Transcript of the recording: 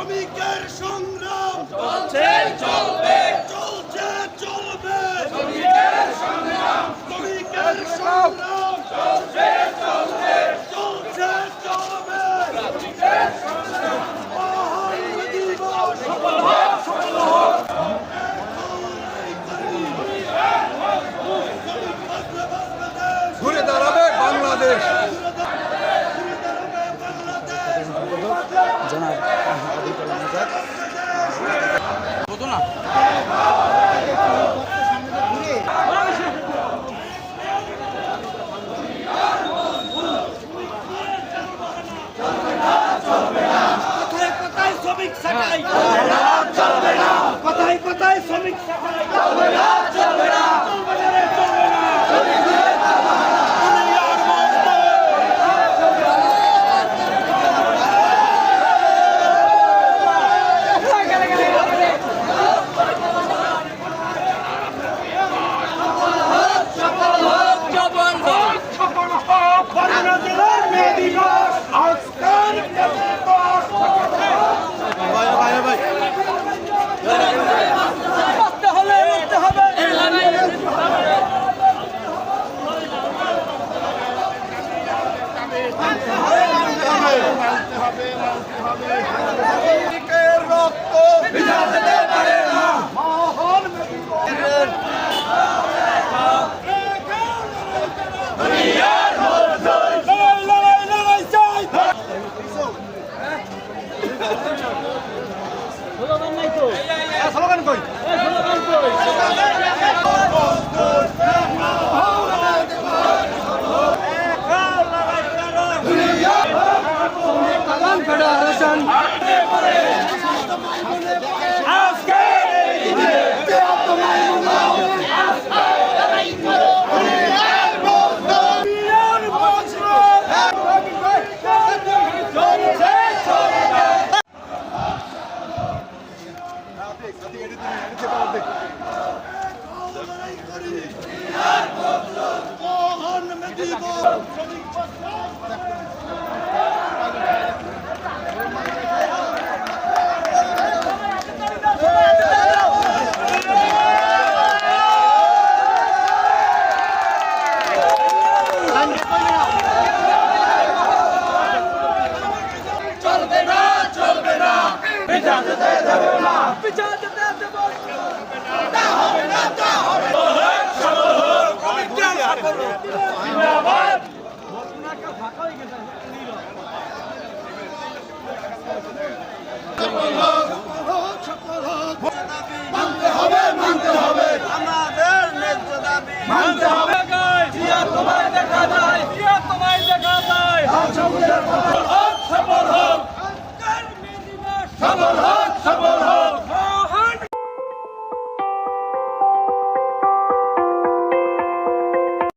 শ্রমিকের সংগ্রাম চলছে চলবে চলছে চলবে শ্রমিকের সংগ্রাম শ্রমিকের সংগ্রাম চলছে চলবে চলছে চলবে শ্রমিকের সংগ্রাম মহান দিবস সফল হোক সফল হোক ঘুরে দাঁড়াবে বাংলাদেশ। জনাব আদিকুল আজাদ বুঝো না কথায় কথায় শ্রমিক ছাঁটাই চলবে না কথায় কথায় শ্রমিক ছাঁটাই চলবে না চলবে না চলবে না রে, চলবে না শ্রমিকদের দুনিয়ার মধ্যে সফল হোক জবান হোক সফল হোক বরগুনা জেলার মে দিবস আজকের মে দিবস করতে হলে করতে হবে শ্রমিকের রক্ত ভিজাতে পারে না মহান মে দিবস দুনিয়ার মধ্যে লড়াই লড়াই লড়াই চাই স্লোগান কই আজকের এই দিনে দুনিয়ার বজ্র চলছে চলবে লড়াই করি মহান মে দিবস চলবে না চলবে না ভিজাতে দেব না ভিজাতে দেব না হবে না তা হবে সফল হোক সফল হোক জিন্দাবাদ মানতে হবে মানতে হবে আমাদের ন্যায্য দাবি মানতে হবে জিয়া তোমায় দেখা যায় জিয়া তোমায় দেখা যায়